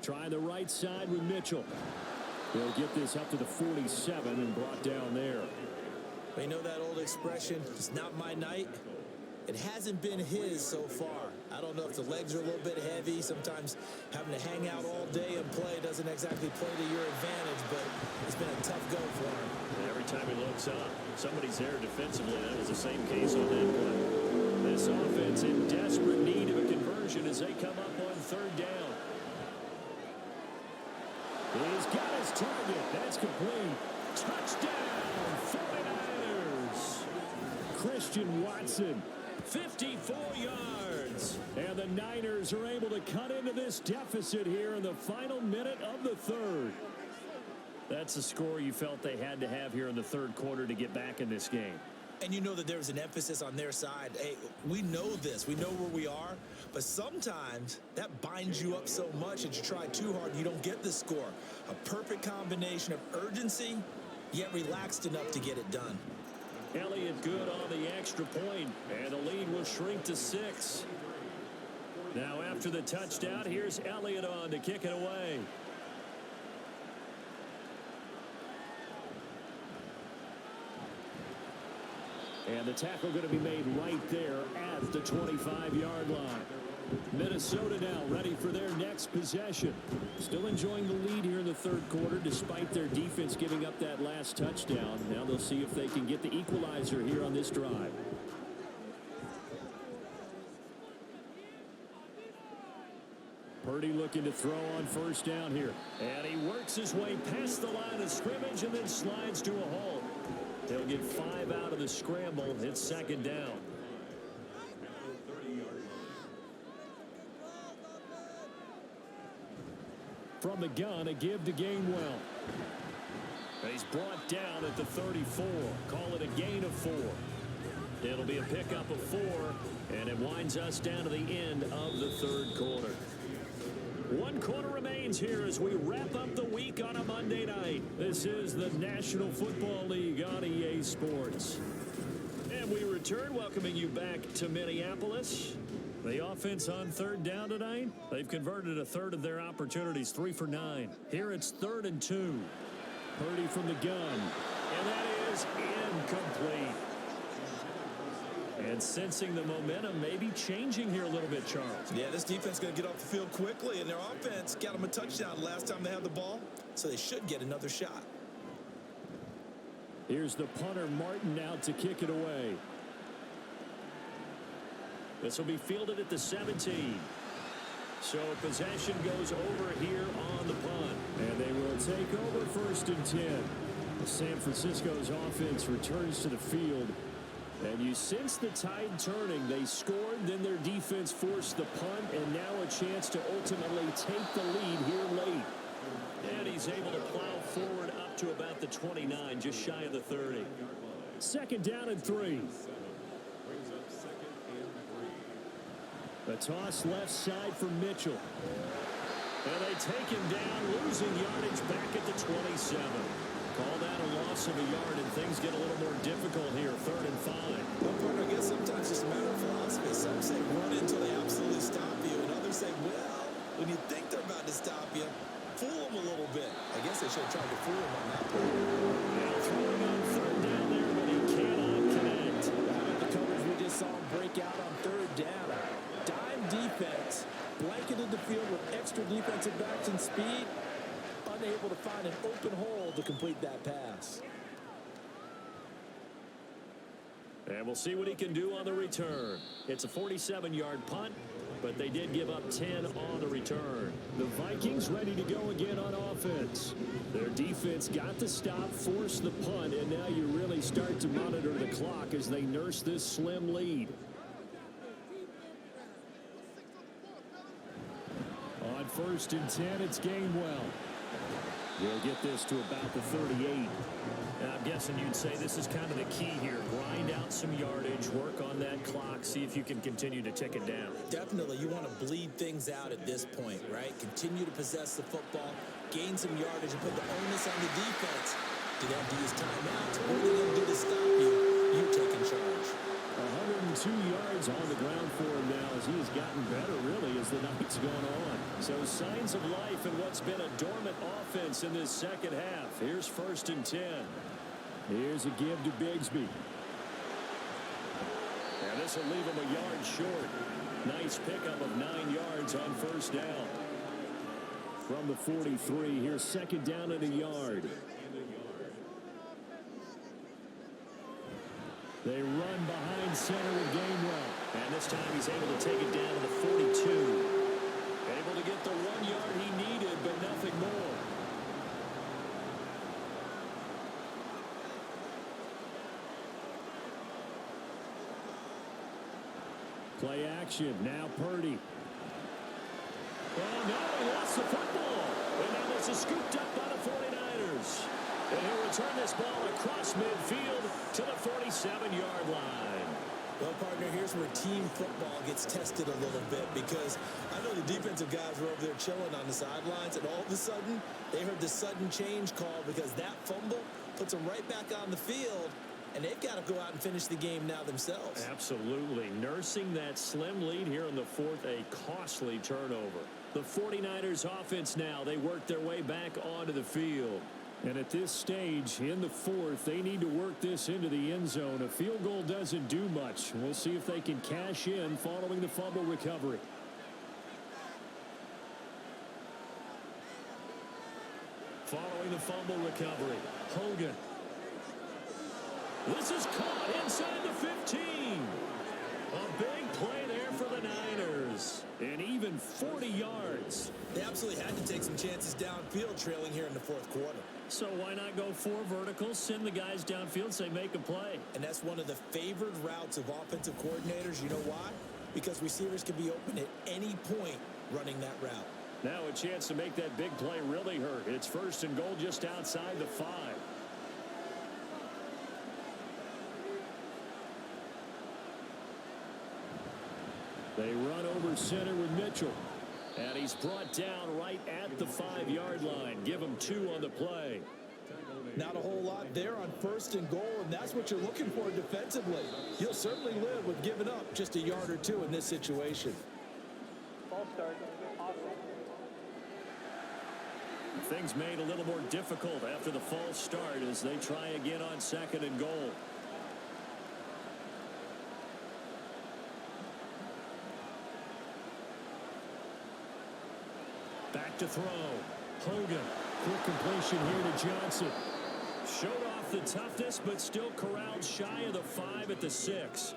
Try the right side with Mitchell. They'll get this up to the 47 and brought down there. You know that old expression, it's not my night? It hasn't been his so far. I don't know if the legs are a little bit heavy. Sometimes having to hang out all day and play doesn't exactly play to your advantage, but it's been a tough go for him. And every time he looks up, somebody's there defensively. That was the same case on that play. This offense in desperate need of a conversion as they come up on 3rd down. He's got his target. That's complete. Touchdown, 49ers. Christian Watson, 54 yards. And the Niners are able to cut into this deficit here in the final minute of the 3rd. That's the score you felt they had to have here in the 3rd quarter to get back in this game. And you know that there was an emphasis on their side. Hey, we know this. We know where we are. But sometimes that binds you up so much that you try too hard and you don't get the score. A perfect combination of urgency, yet relaxed enough to get it done. Elliott good on the extra point, and the lead will shrink to 6. Now after the touchdown, here's Elliott on to kick it away. And the tackle going to be made right there at the 25-yard line. Minnesota now ready for their next possession. Still enjoying the lead here in the 3rd quarter despite their defense giving up that last touchdown. Now they'll see if they can get the equalizer here on this drive. Purdy looking to throw on 1st down here. And he works his way past the line of scrimmage and then slides to a halt. They'll get 5 out of the scramble. It's 2nd down. From the gun, a give to Gainwell. He's brought down at the 34. Call it a gain of 4. It'll be a pickup of 4, and it winds us down to the end of the 3rd quarter. 1 quarter remains here as we wrap up the week on a Monday night. This is the National Football League on EA Sports. And we return, welcoming you back to Minneapolis. The offense on 3rd down tonight, they've converted a third of their opportunities, 3 for 9. Here it's 3rd and 2. Purdy from the gun, and that is incomplete. And sensing the momentum maybe changing here a little bit, Charles. Yeah, this defense is going to get off the field quickly, and their offense got them a touchdown last time they had the ball, so they should get another shot. Here's the punter, Martin, out to kick it away. This will be fielded at the 17. So possession goes over here on the punt. And they will will take over 1st and 10. San Francisco's offense returns to the field. And you sense the tide turning. They scored, then their defense forced the punt, and now a chance to ultimately take the lead here late. And he's able to plow forward up to about the 29, just shy of the 30. 2nd down and 3. A toss left side for Mitchell. And they take him down, losing yardage back at the 27. Call that a loss of a yard, and things get a little more difficult here. 3rd and 5. Well, partner, I guess sometimes it's a matter of philosophy. Some say run until they absolutely stop you, and others say, well, when you think they're about to stop you, fool them a little bit. I guess they should have tried to fool them on that play. Now throwing on 3rd down there, but he cannot connect. The coverage we just saw him break out on 3rd down. Dime defense, blanketed the field with extra defensive backs and speed, unable to find an open hole to complete that pass. And we'll see what he can do on the return. It's a 47-yard punt, but they did give up 10 on the return. The Vikings ready to go again on offense. Their defense got the stop, forced the punt, and now you really start to monitor the clock as they nurse this slim lead. On 1st and 10, it's Gainwell. They'll get this to about the 38. And I'm guessing you'd say this is kind of the key here. Grind out some yardage, work on that clock, see if you can continue to tick it down. Definitely, you want to bleed things out at this point, right? Continue to possess the football, gain some yardage, and put the onus on the defense. Do they have to use timeouts? What are they going to do to stop you? You're taking charge. 102 yards on the ground for him now as he has gotten better, really, as the night's gone on. So signs of life in what's been a dormant offense in this second half. Here's 1st and 10. Here's a give to Bigsby. And this will leave him a yard short. Nice pickup of 9 yards on 1st down. From the 43, here's 2nd down and a yard. They run behind center with Gainwell. And this time he's able to take it down to the 42. Able to get the 1 yard he needed, but nothing more. Play action. Now Purdy. Oh, no, he lost the football. And now this is scooped up by the 49ers. And he'll return this ball across midfield to the 47-yard line. Well, partner, here's where team football gets tested a little bit, because I know the defensive guys were over there chilling on the sidelines, and all of a sudden, they heard the sudden change call because that fumble puts them right back on the field, and they've got to go out and finish the game now themselves. Absolutely. Nursing that slim lead here in the 4th, a costly turnover. The 49ers offense now, they work their way back onto the field. And at this stage, in the 4th, they need to work this into the end zone. A field goal doesn't do much. We'll see if they can cash in following the fumble recovery. Following the fumble recovery, Hogan. This is caught inside the 15. A big play there for the Niners. And even 40 yards. They absolutely had to take some chances downfield trailing here in the 4th quarter. So why not go 4 verticals, send the guys downfield, say make a play? And that's one of the favored routes of offensive coordinators. You know why? Because receivers can be open at any point running that route. Now a chance to make that big play really hurt. It's 1st and goal just outside the 5. They run over center with Mitchell. And he's brought down right at the 5-yard line. Give him 2 on the play. Not a whole lot there on 1st and goal, and that's what you're looking for defensively. You'll certainly live with giving up just a yard or 2 in this situation. False start. Awesome. Things made a little more difficult after the false start as they try again on 2nd and goal. Back to throw. Hogan. Quick completion here to Johnson. Showed off the toughness, but still corralled shy of the 5 at the 6.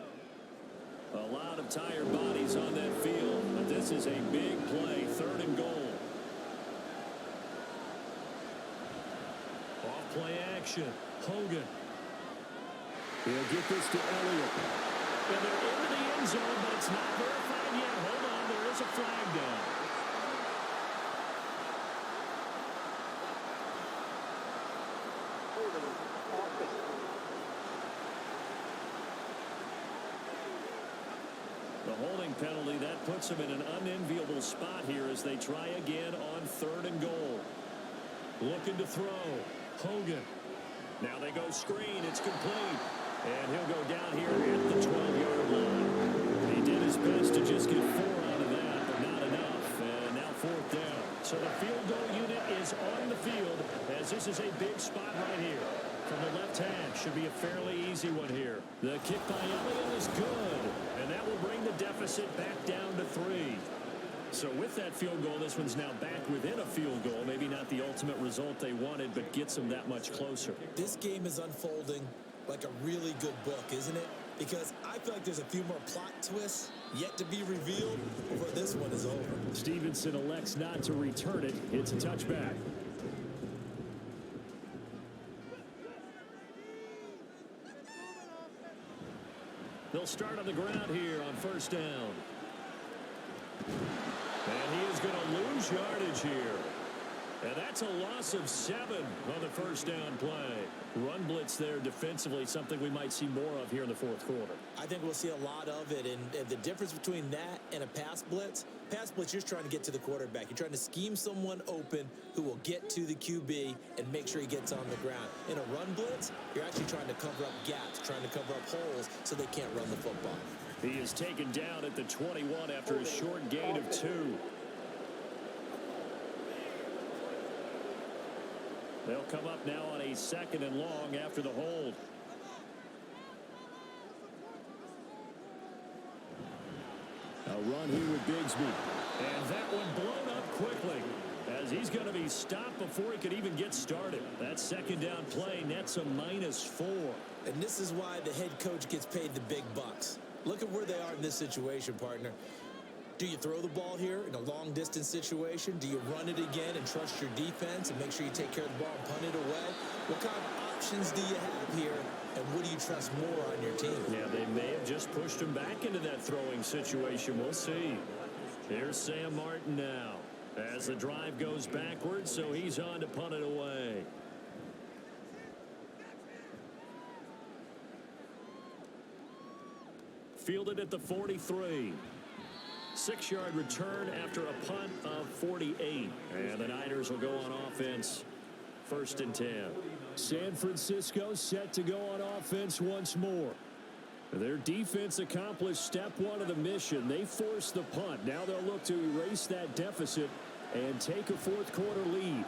A lot of tired bodies on that field, but this is a big play. 3rd and goal. Play action. Hogan. He'll get this to Elliott. And they're into the end zone, but it's not verified yet. Hold on, there is a flag down. The holding penalty, that puts them in an unenviable spot here as they try again on 3rd and goal. Looking to throw. Hogan. Now they go screen. It's complete. And he'll go down here at the 12-yard line. He did his best to just get 4 out of that, but not enough. And now 4th down. So the field goal unit is on the field as this is a big spot right here. From the left half, should be a fairly easy one here. The kick by Elliott is good, and that will bring the deficit back down to 3. So with that field goal, this one's now back within a field goal. Maybe not the ultimate result they wanted, but gets them that much closer. This game is unfolding like a really good book, isn't it? Because I feel like there's a few more plot twists yet to be revealed before this one is over. Stevenson elects not to return it. It's a touchback. They'll start on the ground here on 1st down. And he is going to lose yardage here. And that's a loss of 7 on the 1st down play. Run blitz there defensively, something we might see more of here in the 4th quarter. I think we'll see a lot of it. And the difference between that and a pass blitz, you're trying to get to the quarterback. You're trying to scheme someone open who will get to the QB and make sure he gets on the ground. In a run blitz, you're actually trying to cover up gaps, trying to cover up holes so they can't run the football. He is taken down at the 21 after a short gain of 2. They'll come up now on a 2nd and long after the hold. A run here with Bigsby. And that one blown up quickly as he's going to be stopped before he could even get started. That 2nd down play nets a -4. And this is why the head coach gets paid the big bucks. Look at where they are in this situation, partner. Do you throw the ball here in a long-distance situation? Do you run it again and trust your defense and make sure you take care of the ball and punt it away? What kind of options do you have here, and what do you trust more on your team? Yeah, they may have just pushed him back into that throwing situation. We'll see. Here's Sam Martin now as the drive goes backwards, so he's on to punt it away. Fielded at the 43. 6-yard return after a punt of 48. And the Niners will go on offense. 1st and 10. San Francisco set to go on offense once more. Their defense accomplished step 1 of the mission. They forced the punt. Now they'll look to erase that deficit and take a 4th quarter lead.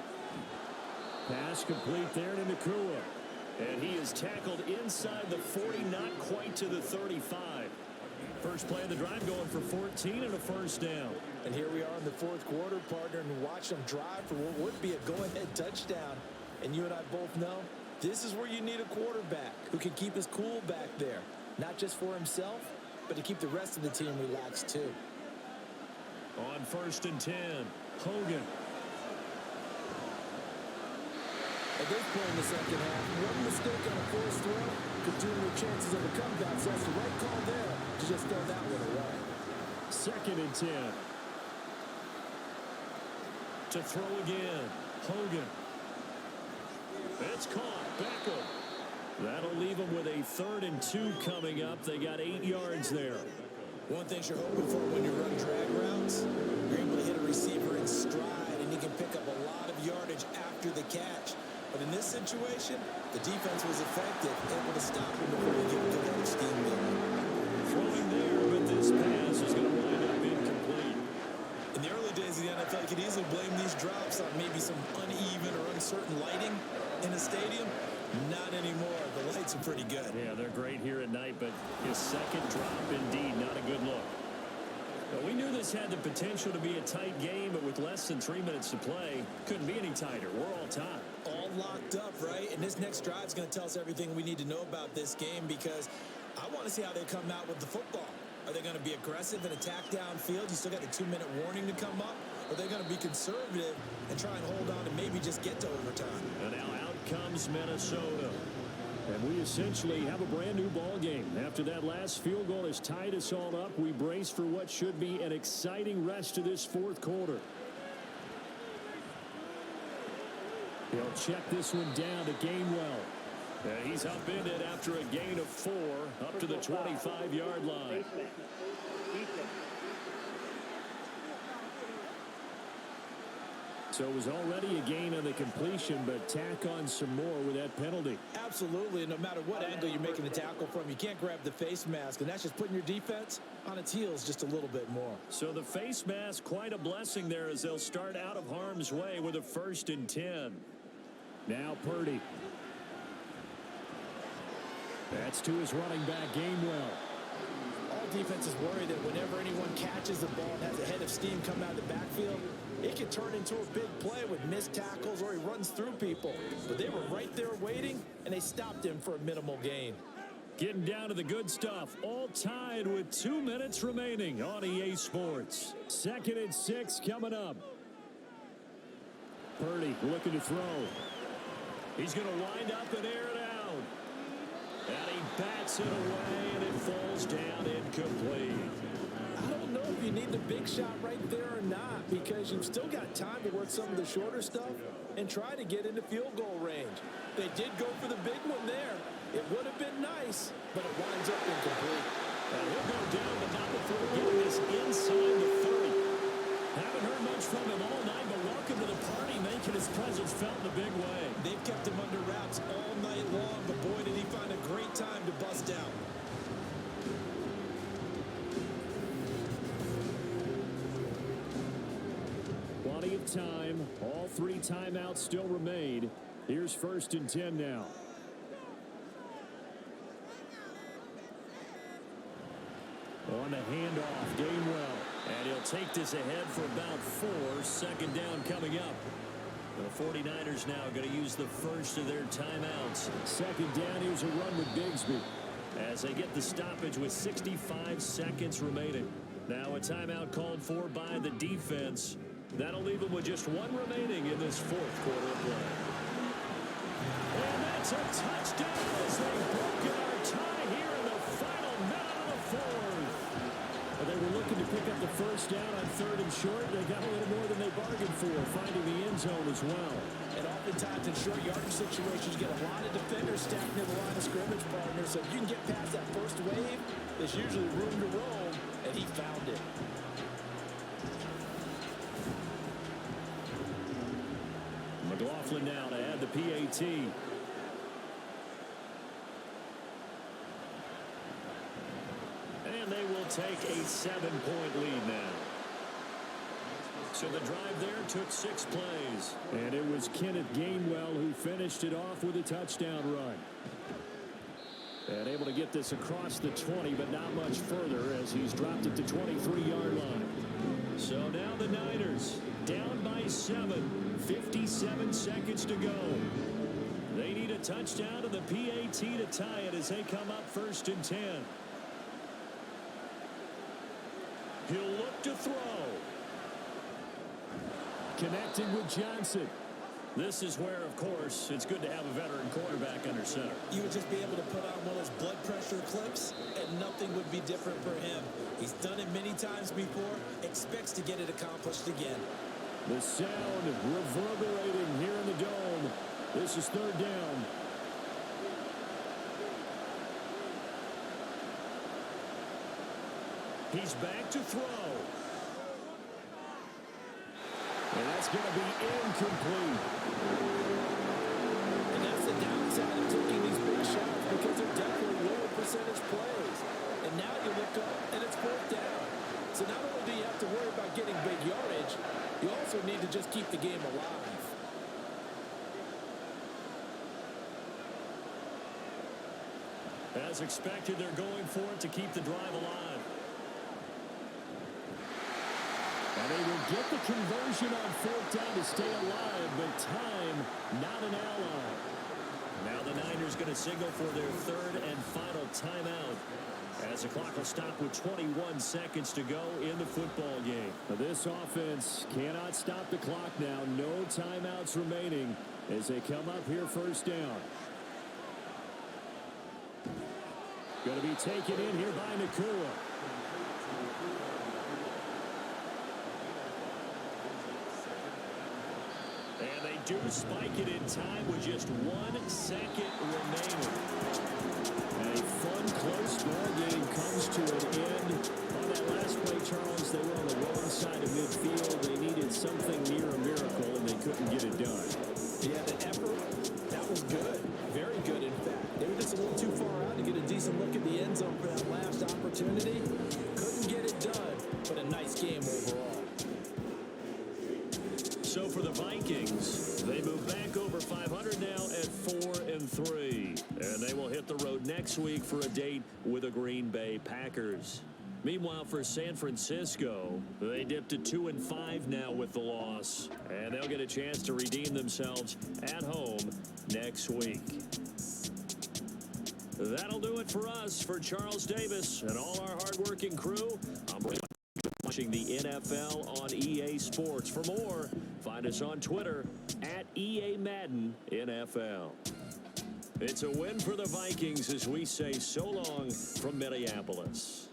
Pass complete there to Nakua. And he is tackled inside the 40, not quite to the 35. First play of the drive going for 14 and a 1st down. And here we are in the 4th quarter, partner, and watch them drive for what would be a go-ahead touchdown. And you and I both know this is where you need a quarterback who can keep his cool back there. Not just for himself, but to keep the rest of the team relaxed too. On 1st and 10, Hogan. At this point in the 2nd half, one mistake on a forced throw could doom your chances of a comeback. So that's the right call there to just throw that one away. 2nd and 10. To throw again, Hogan. It's caught. Beckham. That'll leave them with a 3rd and 2 coming up. They got 8 yards there. One thing you're hoping for when you run drag routes, you're able to hit a receiver in stride, and you can pick up a lot of yardage after the catch. But in this situation, the defense was effective, able to stop him before he could get the scheme going. Throwing there, but this pass is going to wind up incomplete. In the early days of the NFL, you could easily blame these drops on maybe some uneven or uncertain lighting in a stadium. Not anymore. The lights are pretty good. Yeah, they're great here at night, but his 2nd drop, indeed, not a good look. Well, we knew this had the potential to be a tight game, but with less than 3 minutes to play, couldn't be any tighter. We're all tied. All locked up, right? And this next drive is going to tell us everything we need to know about this game because I want to see how they come out with the football. Are they going to be aggressive and attack downfield? You still got the 2-minute warning to come up? Or are they going to be conservative and try and hold on and maybe just get to overtime? And now out comes Minnesota. And we essentially have a brand new ball game. After that last field goal has tied us all up, we brace for what should be an exciting rest of this fourth quarter. He'll check this one down to Gainwell. And he's upended after a gain of 4 up to the 25-yard line. So it was already a gain on the completion, but tack on some more with that penalty. Absolutely. No matter what angle you're making the tackle from, you can't grab the face mask, and that's just putting your defense on its heels just a little bit more. So the face mask, quite a blessing there as they'll start out of harm's way with a 1st and 10. Now Purdy. That's to his running back, Gainwell. All defenses worry that whenever anyone catches the ball and has a head of steam coming out of the backfield, it can turn into a big play with missed tackles or he runs through people. But they were right there waiting, and they stopped him for a minimal gain. Getting down to the good stuff. All tied with 2 minutes remaining on EA Sports. 2nd and 6 coming up. Purdy looking to throw. He's going to wind up and air it out. And he bats it away, and it falls down incomplete. I don't know if you need the big shot right there or not, because you've still got time to work some of the shorter stuff and try to get into field goal range. They did go for the big one there. It would have been nice, but it winds up incomplete. And he'll go down the number 4, getting us inside the 30. Haven't heard much from him all night, but welcome to the party, making his presence felt in a big way. They've kept him under wraps all night long, but boy, did he find a great time to bust out. Plenty of time. All 3 timeouts still remain. Here's 1st and 10 now. On the handoff, Gainwell. And he'll take this ahead for about 4. 2nd down coming up. The 49ers now going to use the first of their timeouts. 2nd down, here's a run with Bigsby. As they get the stoppage with 65 seconds remaining. Now a timeout called for by the defense. That'll leave them with just 1 remaining in this 4th quarter of play. And that's a touchdown as they've broken our tie here in the final minute of the 4th. Well, they were looking to pick up the 1st down on 3rd and short. They got a little more than they bargained for, finding the end zone as well. And oftentimes in short yardage situations, you get a lot of defenders stacked near the line of scrimmage, partner. So if you can get past that first wave, there's usually room to roam, and he found it. McLaughlin now to add the PAT. And they will take a 7-point lead now. So the drive there took 6 plays. And it was Kenneth Gainwell who finished it off with a touchdown run. And able to get this across the 20, but not much further as he's dropped it to 23-yard line. So now the Niners down by 7. 57 seconds to go. They need a touchdown to the PAT to tie it as they come up 1st and 10. He'll look to throw. Connecting with Johnson. This is where, of course, it's good to have a veteran quarterback under center. You would just be able to put on one of those blood pressure clips, and nothing would be different for him. He's done it many times before, expects to get it accomplished again. The sound reverberating here in the dome. This is 3rd down. He's back to throw. And that's going to be incomplete. And that's the downside of taking these big shots, because they're definitely lower percentage plays. And now you look up, and it's 4th down. So not only do you have to worry about getting big yardage, you also need to just keep the game alive. As expected, they're going for it to keep the drive alive. And they will get the conversion on 4th down to stay alive, but time not an ally. Now the Niners going to signal for their 3rd and final timeout, as the clock will stop with 21 seconds to go in the football game. This offense cannot stop the clock now. No timeouts remaining. as they come up here first down. Going to be taken in here by Nakua. And they do spike it in time with just 1 second remaining. A fun, close ball game comes to an end. On that last play, Charles, they were on the wrong side of midfield. They needed something near a miracle, and they couldn't get it done. Yeah, the effort, that was good. Very good, in fact. They were just a little too far out to get a decent look at the end zone for that last opportunity. Couldn't get it done, but a nice game overall. So for the Vikings, they move back over 500 now at 4-3. And they will hit the road next week for a date with the Green Bay Packers. Meanwhile, for San Francisco, they dipped to 2-5 now with the loss. And they'll get a chance to redeem themselves at home next week. That'll do it for us. For Charles Davis and all our hardworking crew, I'm watching the NFL on EA Sports. For more, find us on Twitter at EA Madden NFL. It's a win for the Vikings as we say so long from Minneapolis.